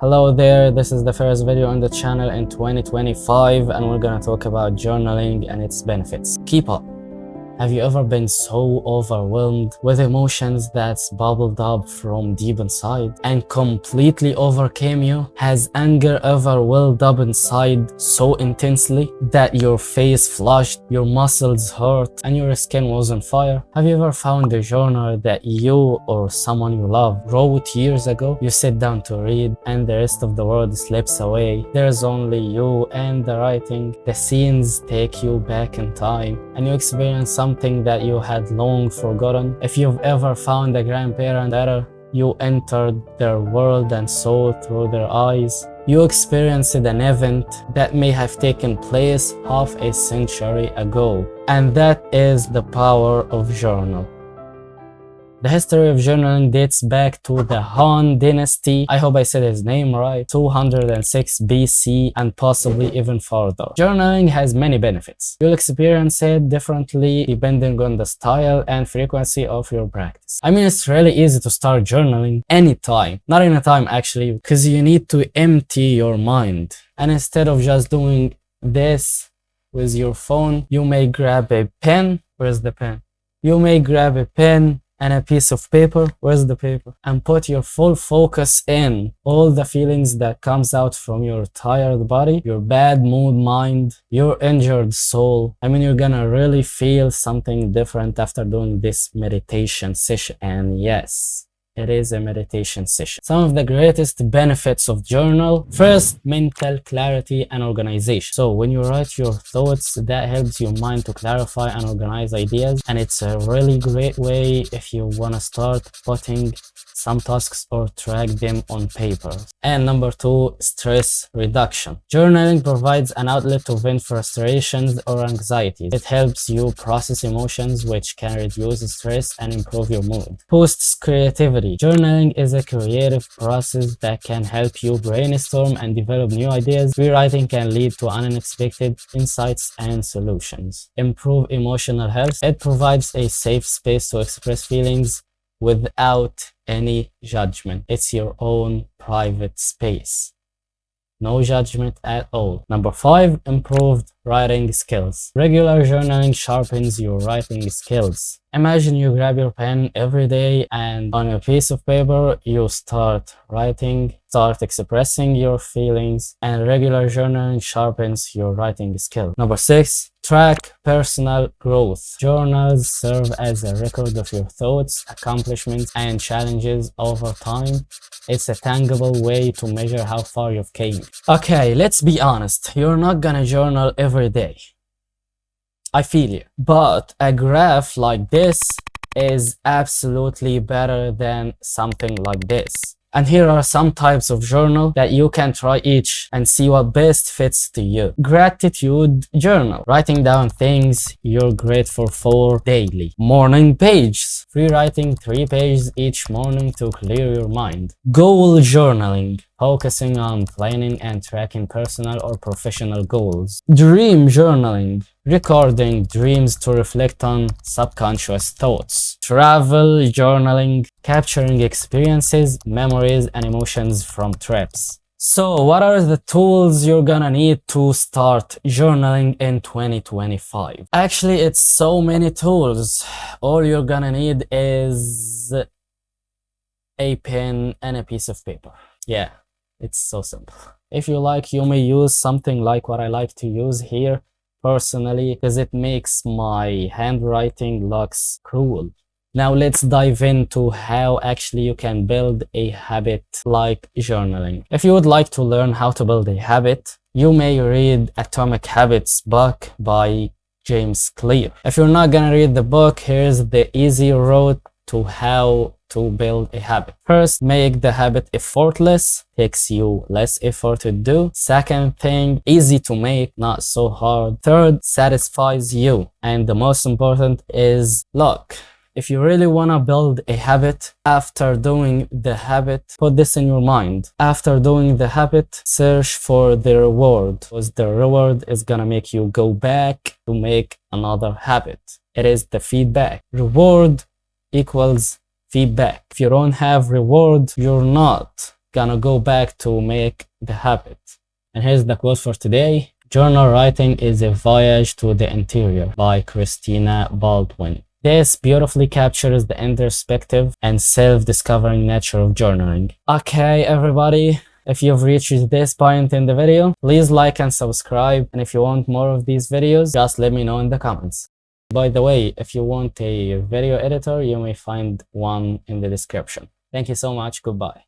Hello there, this is the first video on the channel in 2025 and we're gonna talk about journaling and its benefits. Keep up. Have you ever been so overwhelmed with emotions that's bubbled up from deep inside and completely overcame you? Has anger ever welled up inside so intensely that your face flushed, your muscles hurt, and your skin was on fire? Have you ever found a journal that you or someone you love wrote years ago? You sit down to read and the rest of the world slips away. There's only you and the writing. The scenes take you back in time and you experience something that you had long forgotten. If you've ever found a grandparent letter, you entered their world and saw through their eyes. You experienced an event that may have taken place half a century ago. And that is the power of journal. The history of journaling dates back to the Han Dynasty, I hope I said his name right, 206 BC and possibly even further. Journaling has many benefits. You'll experience it differently depending on the style and frequency of your practice. I mean, it's really easy to start journaling anytime. Not anytime actually, because you need to empty your mind. And instead of just doing this with your phone, you may grab a pen. Where's the pen? You may grab a pen and a piece of paper, where's the paper? And put your full focus in all the feelings that comes out from your tired body, your bad mood mind, your injured soul. I mean, you're gonna really feel something different after doing this meditation session. And yes, it is a meditation session. Some of the greatest benefits of journal. First, mental clarity and organization. So when you write your thoughts, that helps your mind to clarify and organize ideas. And it's a really great way if you want to start putting some tasks or track them on paper. And number two, stress reduction. Journaling provides an outlet to vent frustrations or anxieties. It helps you process emotions, which can reduce stress and improve your mood. Boosts creativity. Journaling is a creative process that can help you brainstorm and develop new ideas. Rewriting can lead to unexpected insights and solutions. Improve emotional health. It provides a safe space to express feelings without any judgment. It's your own private space. No judgment at all. Number five, improved writing skills. Regular journaling sharpens your writing skills. Imagine you grab your pen every day and on a piece of paper you start writing, start expressing your feelings, and regular journaling sharpens your writing skill. Number six, track personal growth. Journals serve as a record of your thoughts, accomplishments, and challenges over time. It's a tangible way to measure how far you've came. Okay, let's be honest. You're not gonna journal every day. I feel you. But a graph like this is absolutely better than something like this. And here are some types of journal that you can try each and see what best fits to you. Gratitude journal. Writing down things you're grateful for daily. Morning pages. Rewriting 3 pages each morning to clear your mind. Goal journaling. Focusing on planning and tracking personal or professional goals. Dream journaling. Recording dreams to reflect on subconscious thoughts. Travel journaling. Capturing experiences, memories, and emotions from trips. So what are the tools you're gonna need to start journaling in 2025? Actually, it's so many tools. All you're gonna need is a pen and a piece of paper. Yeah, it's so simple. If you like, you may use something like what I like to use here personally, because it makes my handwriting looks cool. Now let's dive into how actually you can build a habit like journaling. If you would like to learn how to build a habit, you may read Atomic Habits book by James Clear. If you're not gonna read the book, here's the easy route to how to build a habit. First, make the habit effortless. Takes you less effort to do. Second thing, easy to make, not so hard. Third, satisfies you. And the most important is luck. If you really want to build a habit, after doing the habit, put this in your mind. After doing the habit, search for the reward, because the reward is gonna make you go back to make another habit. It is the feedback. Reward equals feedback. If you don't have reward, you're not gonna go back to make the habit. And here's the quote for today. Journal writing is a voyage to the interior by Christina Baldwin. This beautifully captures the introspective and self-discovering nature of journaling. Okay, everybody, if you've reached this point in the video, please like and subscribe. And if you want more of these videos, just let me know in the comments. By the way, if you want a video editor, you may find one in the description. Thank you so much. Goodbye.